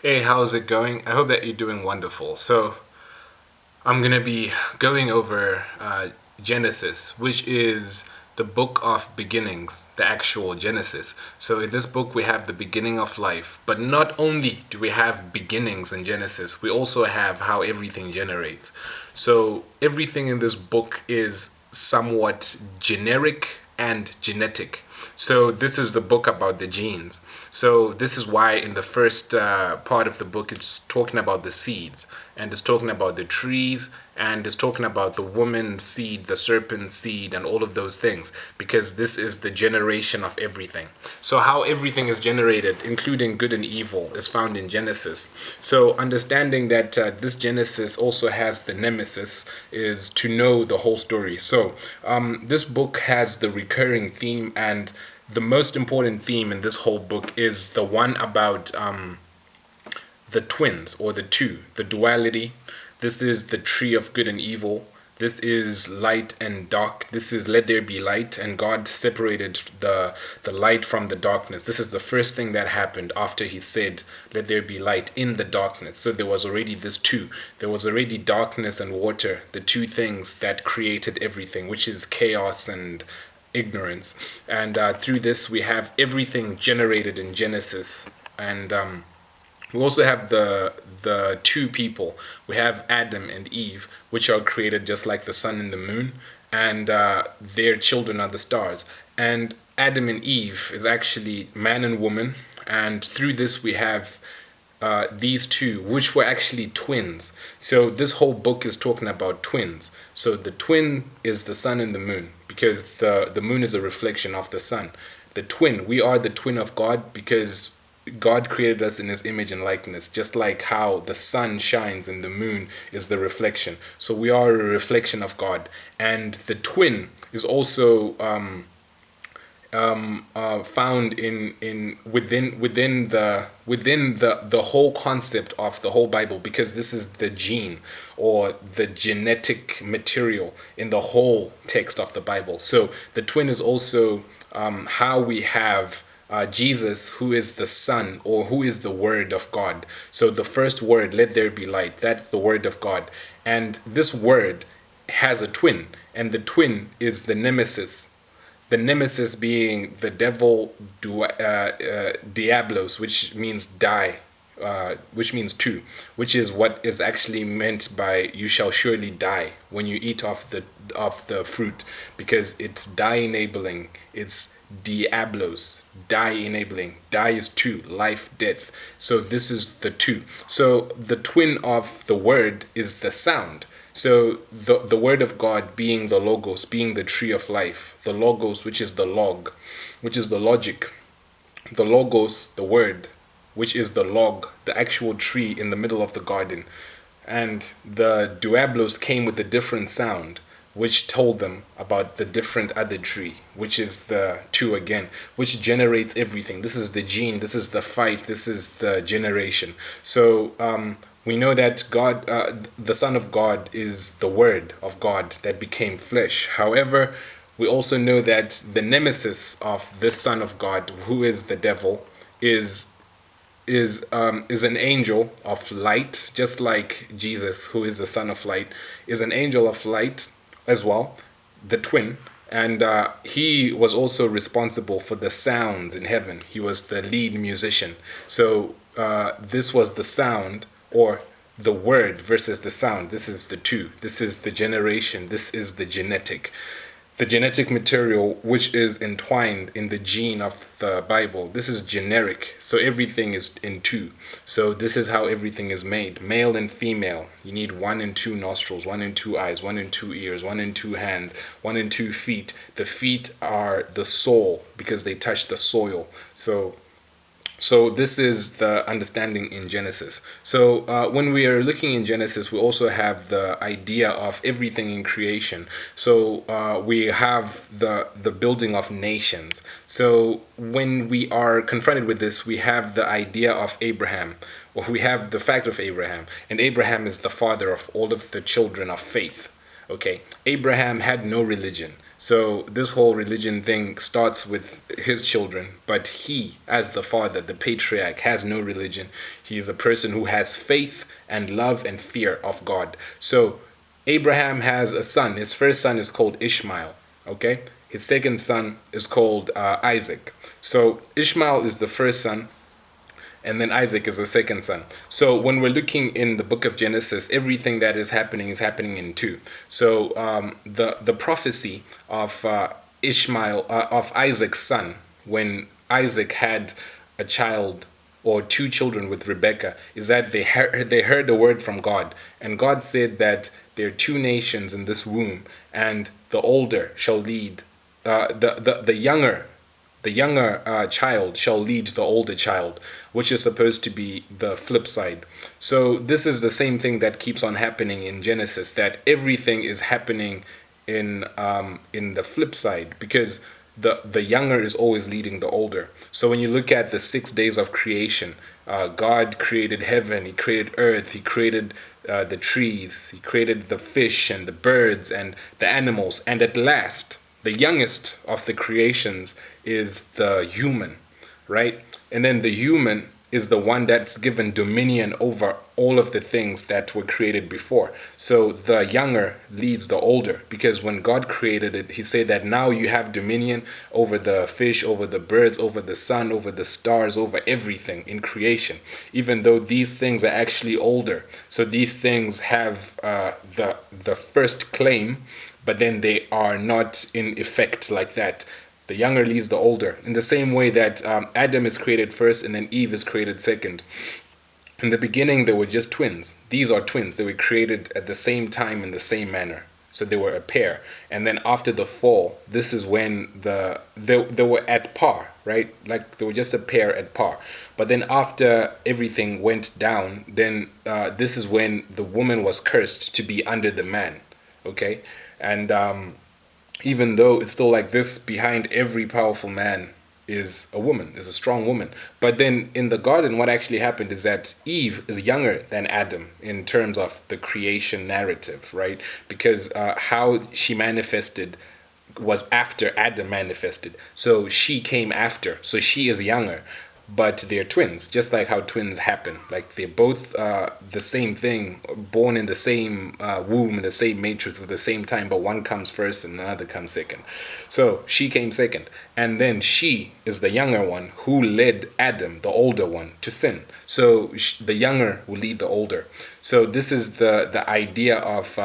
Hey, how's it going? I hope that you're doing wonderful. I'm going to be going over Genesis, which is the book of beginnings, the actual Genesis. So, in this book, we have the beginning of life. But not only do we have beginnings in Genesis, we also have how everything generates. So, everything in this book is somewhat generic and genetic. So this is the book about the genes. So this is why in the first part of the book it's talking about the seeds, and it's talking about the trees, and it's talking about the woman seed, the serpent seed, and all of those things, because this is the generation of everything. So how everything is generated, including good and evil, is found in Genesis. So understanding that this Genesis also has the nemesis is to know the whole story. So this book has the recurring theme, and the most important theme in this whole book is the one about the twins, or the two, the duality. This is the tree of good and evil. This is light and dark. This is let there be light, and God separated the light from the darkness. This is the first thing that happened after he said, let there be light in the darkness. So there was already this two. There was already darkness and water, the two things that created everything, which is chaos and ignorance. And through this, we have everything generated in Genesis. And we also have the two people. We have Adam and Eve, which are created just like the sun and the moon, and their children are the stars. And Adam and Eve is actually man and woman, and through this we have these two, which were actually twins. So this whole book is talking about twins. So the twin is the sun and the moon, because the moon is a reflection of the sun. The twin, we are the twin of God, because God created us in his image and likeness, just like how the sun shines and the moon is the reflection. So we are a reflection of God. And the twin is also found in within the whole concept of the whole Bible, because this is the gene, or the genetic material in the whole text of the Bible. So the twin is also how we have Jesus, who is the Son, or who is the Word of God. So the first word, let there be light, that's the Word of God. And this word has a twin, and the twin is the nemesis. The nemesis being the devil, diablos, which means die, which means two, which is what is actually meant by "you shall surely die" when you eat of the fruit, because it's die enabling. It's diablos, die enabling. Die is two, life, death. So this is the two. So the twin of the word is the sound. So the word of God being the logos, being the tree of life, the logos, which is the log, which is the logic, the logos, the word, which is the log, the actual tree in the middle of the garden. And the duablos came with a different sound, which told them about the different other tree, which is the two again, which generates everything. This is the gene, this is the fight, this is the generation. So we know that God, the Son of God, is the Word of God that became flesh. However, we also know that the nemesis of this Son of God, who is the devil, is an angel of light, just like Jesus, who is the Son of Light, is an angel of light as well, the twin. And he was also responsible for the sounds in heaven. He was the lead musician. So this was the sound, or the word versus the sound. This is the two. This is the generation. This is the genetic material, which is entwined in the gene of the Bible. This is generic. So everything is in two. So this is how everything is made. Male and female. You need 1 and 2 nostrils, 1 and 2 eyes, 1 and 2 ears, 1 and 2 hands, 1 and 2 feet. The feet are the soul, because they touch the soil. So this is the understanding in Genesis. So when we are looking in Genesis, we also have the idea of everything in creation. So we have the building of nations. So when we are confronted with this, we have the idea of Abraham, or we have the fact of Abraham. And Abraham is the father of all of the children of faith. Okay, Abraham had no religion. So this whole religion thing starts with his children, but he, as the father, the patriarch, has no religion. He is a person who has faith and love and fear of God. So Abraham has a son. His first son is called Ishmael. Okay, his second son is called Isaac. So Ishmael is the first son, and then Isaac is the second son. So when we're looking in the book of Genesis, everything that is happening in two. So the prophecy of Ishmael of Isaac's son, when Isaac had a child or two children with Rebekah, is that they heard the word from God, and God said that there are two nations in this womb, and the older shall lead the younger child shall lead the older child, which is supposed to be the flip side. So this is the same thing that keeps on happening in Genesis, that everything is happening in the flip side, because the younger is always leading the older. So when you look at the 6 days of creation, God created heaven, he created earth, he created the trees, he created the fish and the birds and the animals, and at last the youngest of the creations is the human, right? And then the human is the one that's given dominion over all of the things that were created before. So the younger leads the older, because when God created it, he said that now you have dominion over the fish, over the birds, over the sun, over the stars, over everything in creation, even though these things are actually older. So these things have the first claim, but then they are not in effect like that. The younger leads the older. In the same way that Adam is created first and then Eve is created second. In the beginning, they were just twins. These are twins. They were created at the same time in the same manner. So they were a pair. And then after the fall, this is when they were at par, right? Like they were just a pair at par. But then after everything went down, then this is when the woman was cursed to be under the man. Okay? And even though it's still like this, behind every powerful man is a woman, is a strong woman. But then in the garden, what actually happened is that Eve is younger than Adam in terms of the creation narrative, right? Because how she manifested was after Adam manifested. So she came after. So she is younger. But they're twins, just like how twins happen. Like they're both the same thing, born in the same womb, in the same matrix at the same time, but one comes first and another comes second. So she came second. And then she is the younger one who led Adam, the older one, to sin. So the younger will lead the older. So this is the idea of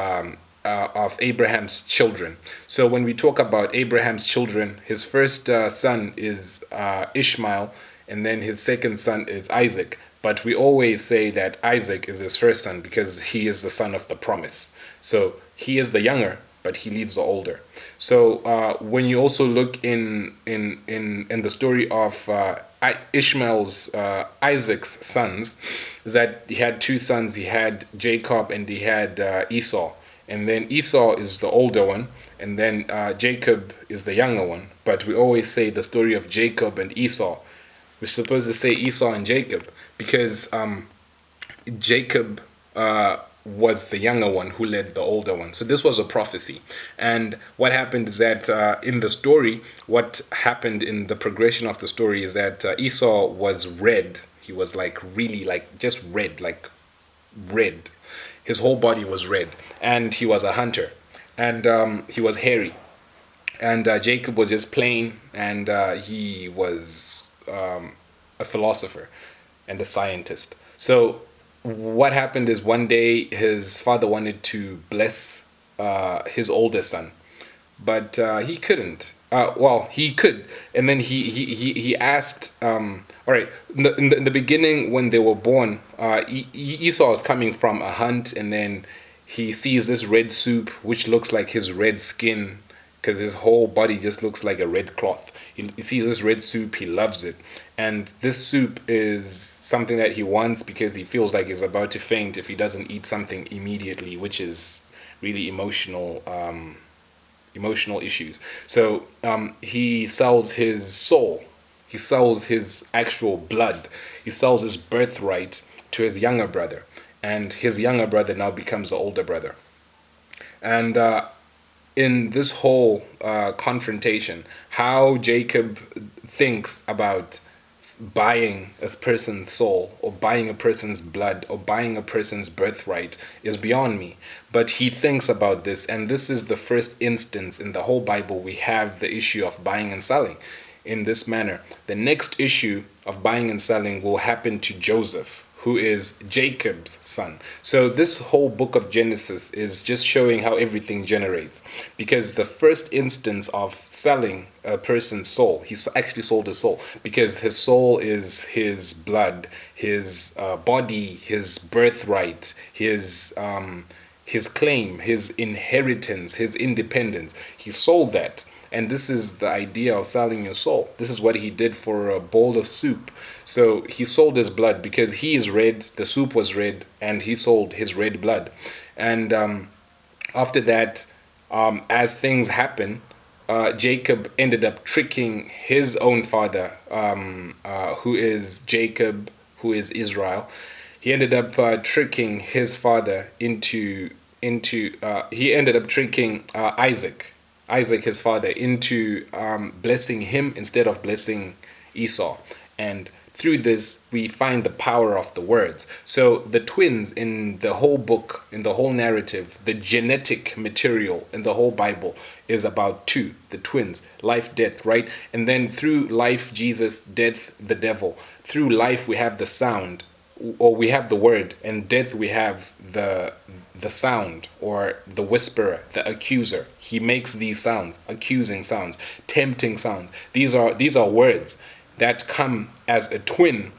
Abraham's children. So when we talk about Abraham's children, his first son is Ishmael, and then his second son is Isaac. But we always say that Isaac is his first son because he is the son of the promise. So he is the younger, but he leads the older. So when you also look in the story of Ishmael's Isaac's sons, is that he had two sons. He had Jacob and he had Esau. And then Esau is the older one, and then Jacob is the younger one. But we always say the story of Jacob and Esau. We're supposed to say Esau and Jacob because Jacob was the younger one who led the older one. So this was a prophecy. And what happened is that in the story, what happened in the progression of the story is that Esau was red. He was like really like just red, like red. His whole body was red. And he was a hunter. And he was hairy. And Jacob was just plain, and he was a philosopher and a scientist. So what happened is one day his father wanted to bless his older son, but he couldn't. Well, he could, and then he asked. All right, in the beginning when they were born, Esau is coming from a hunt, and then he sees this red soup, which looks like his red skin, because his whole body just looks like a red cloth. He sees this red soup, he loves it. And this soup is something that he wants because he feels like he's about to faint if he doesn't eat something immediately, which is really emotional issues. So he sells his soul. He sells his actual blood. He sells his birthright to his younger brother. And his younger brother now becomes the older brother. And in this whole confrontation, how Jacob thinks about buying a person's soul or buying a person's blood or buying a person's birthright is beyond me. But he thinks about this, and this is the first instance in the whole Bible we have the issue of buying and selling in this manner. The next issue of buying and selling will happen to Joseph, who is Jacob's son. So this whole book of Genesis is just showing how everything generates. Because the first instance of selling a person's soul, he actually sold his soul, because his soul is his blood, his body, his birthright, his claim, his inheritance, his independence. He sold that. And this is the idea of selling your soul. This is what he did for a bowl of soup. So he sold his blood because he is red, the soup was red, and he sold his red blood. And after that, as things happen, Jacob ended up tricking his own father, who is Jacob, who is Israel. He ended up tricking his father into he ended up tricking Isaac, his father, into blessing him instead of blessing Esau. And through this, we find the power of the words. So the twins in the whole book, in the whole narrative, the genetic material in the whole Bible is about two, the twins, life, death, right? And then through life, Jesus, death, the devil. Through life, we have the sound, or we have the word, and death we have the sound, or the whisperer, the accuser. He makes these sounds, accusing sounds, tempting sounds. These are words that come as a twin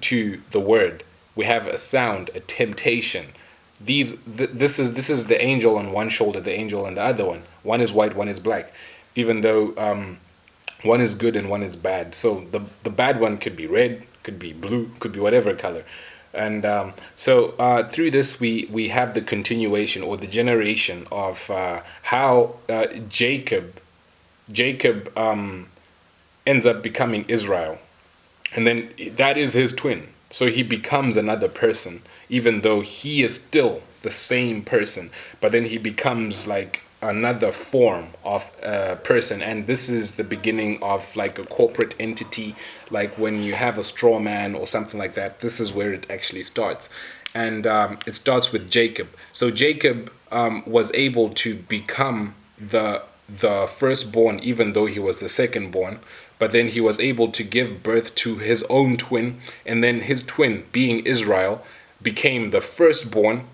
to the word. We have a sound, a temptation. This is the angel on one shoulder, the angel on the other one. One is white, one is black, even though one is good and one is bad. So the bad one could be red, could be blue, could be whatever color. And so through this, we have the continuation or the generation of how Jacob ends up becoming Israel. And then that is his twin. So he becomes another person, even though he is still the same person. But then he becomes like another form of a person. And this is the beginning of like a corporate entity. Like when you have a straw man or something like that, this is where it actually starts. And it starts with Jacob. So Jacob was able to become the firstborn, even though he was the secondborn. But then he was able to give birth to his own twin, and then his twin, being Israel, became the firstborn,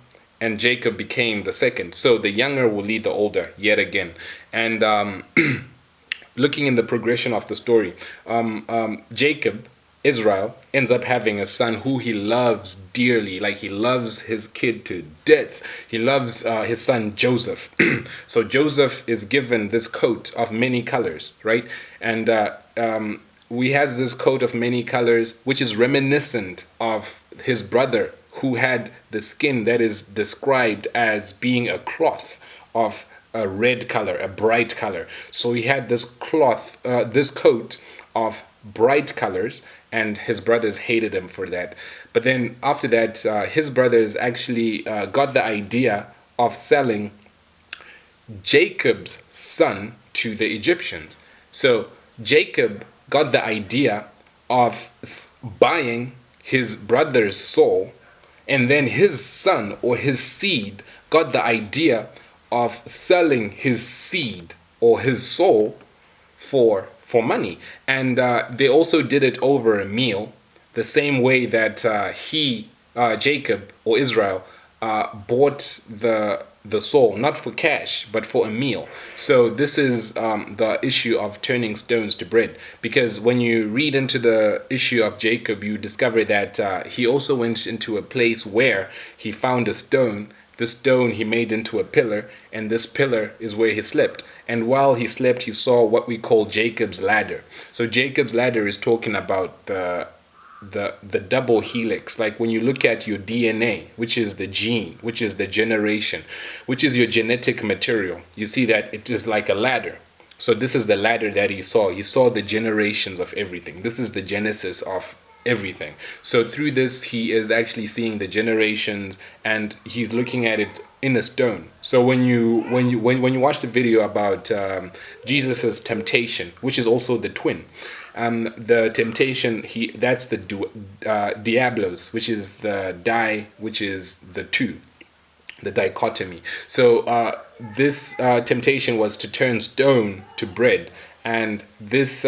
and Jacob became the second. So the younger will lead the older yet again. And looking in the progression of the story, Jacob, Israel, ends up having a son who he loves dearly. Like he loves his kid to death. He loves his son Joseph. So Joseph is given this coat of many colors, right? And he has this coat of many colors, which is reminiscent of his brother, who had the skin that is described as being a cloth of a red color, a bright color. So he had this coat of bright colors, and his brothers hated him for that. But then after that, his brothers actually got the idea of selling Jacob's son to the Egyptians. So Jacob got the idea of buying his brother's soul, and then his son or his seed got the idea of selling his seed or his soul for money. And they also did it over a meal, the same way that Jacob or Israel bought the soul, not for cash, but for a meal. So this is the issue of turning stones to bread. Because when you read into the issue of Jacob, you discover that he also went into a place where he found a stone. This stone he made into a pillar, and this pillar is where he slept. And while he slept, he saw what we call Jacob's ladder. So Jacob's ladder is talking about the double helix. Like when you look at your DNA, which is the gene, which is the generation, which is your genetic material, you see that it is like a ladder. So this is the ladder that he saw. He saw the generations of everything. This is the genesis of everything. So through this, he is actually seeing the generations, and he's looking at it in a stone. So when you watch the video about Jesus's temptation, which is also the twin, the temptation, he that's the diablos, which is the die, which is the two, the dichotomy. So this temptation was to turn stone to bread, and this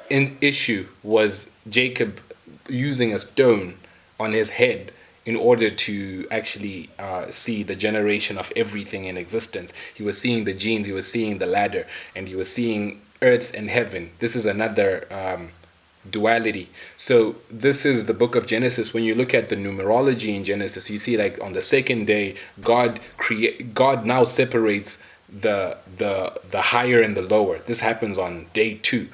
issue was Jacob using a stone on his head in order to actually see the generation of everything in existence. He was seeing the genes, he was seeing the ladder, and he was seeing earth and heaven. This is another duality. So this is the book of Genesis. When you look at the numerology in Genesis, you see like on the second day, God now separates the higher and the lower. This happens on day 2.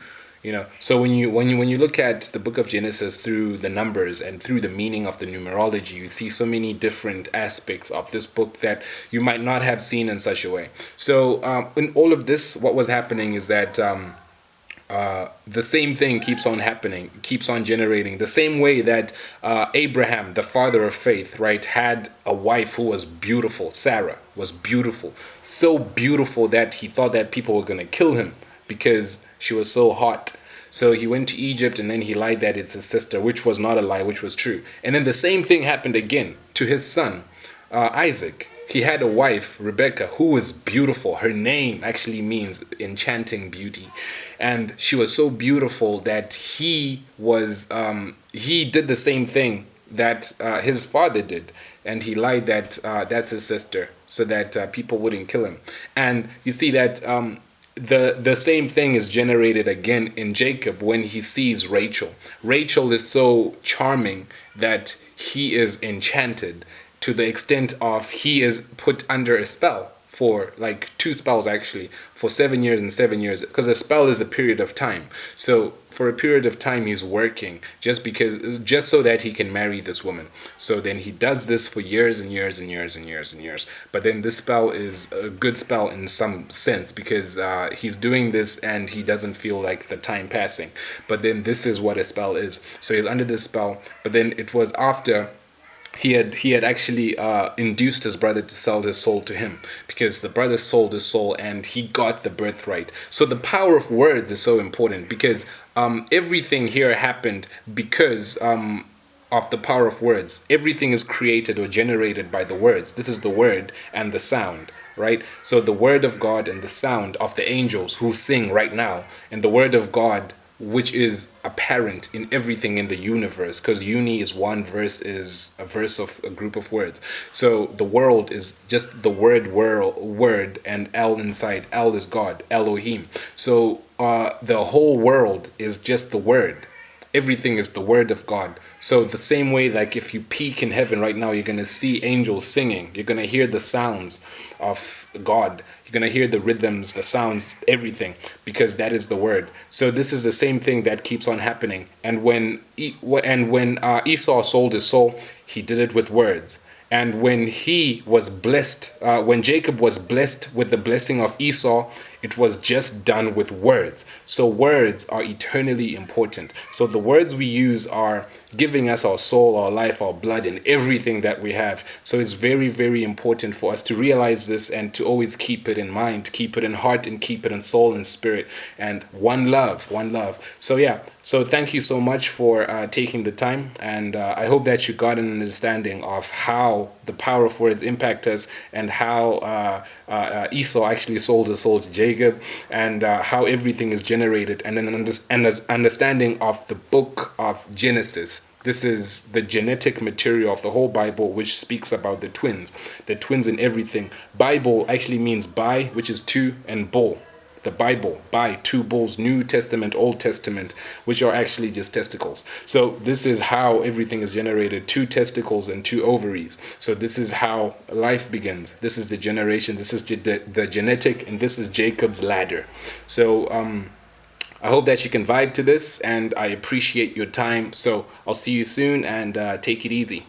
So when you look at the book of Genesis through the numbers and through the meaning of the numerology, you see so many different aspects of this book that you might not have seen in such a way. So in all of this, what was happening is that the same thing keeps on happening, keeps on generating. The same way that Abraham, the father of faith, right, had a wife who was beautiful. Sarah was beautiful, so beautiful that he thought that people were going to kill him because she was so hot. So he went to Egypt and then he lied that it's his sister, which was not a lie, which was true. And then the same thing happened again to his son, Isaac. He had a wife, Rebecca, who was beautiful. Her name actually means enchanting beauty. And she was so beautiful that he did the same thing that his father did. And he lied that that's his sister so that people wouldn't kill him. And you see that the same thing is generated again in Jacob when he sees Rachel. Rachel is so charming that he is enchanted, to the extent of he is put under a spell for like 2 spells actually, for 7 years and 7 years, because a spell is a period of time. So for a period of time he's working just so that he can marry this woman. So then he does this for years and years and years and years and years. But then this spell is a good spell in some sense, because he's doing this and he doesn't feel like the time passing. But then this is what a spell is. So he's under this spell, but then it was after he had actually induced his brother to sell his soul to him, because the brother sold his soul and he got the birthright. So the power of words is so important, because everything here happened because of the power of words. Everything is created or generated by the words. This is the word and the sound, right? So the word of God and the sound of the angels who sing right now, and the word of God, which is apparent in everything in the universe, because uni is one, verse is a verse of a group of words. So the world is just the word, and L inside. L is God, Elohim. So the whole world is just the word. Everything is the word of God. So the same way, like if you peek in heaven right now, you're going to see angels singing. You're going to hear the sounds of God. You're going to hear the rhythms, the sounds, everything, because that is the word. So this is the same thing that keeps on happening. And when Esau sold his soul, he did it with words. And when he was blessed, when Jacob was blessed with the blessing of Esau, it was just done with words. So words are eternally important. So the words we use are giving us our soul, our life, our blood, and everything that we have. So it's very, very important for us to realize this and to always keep it in mind, keep it in heart, and keep it in soul and spirit. And one love, one love. So yeah, so thank you so much for taking the time. And I hope that you got an understanding of how the power of words impact us, and how Esau actually sold his soul to Jacob, and how everything is generated, and an understanding of the book of Genesis. This is the genetic material of the whole Bible, which speaks about the twins in everything. Bible actually means bi, which is 2, and bull. The Bible, by 2 bulls, New Testament, Old Testament, which are actually just testicles. So this is how everything is generated: 2 testicles and 2 ovaries. So this is how life begins. This is the generation. This is the genetic, and this is Jacob's ladder. So I hope that you can vibe to this, and I appreciate your time. So I'll see you soon, and take it easy.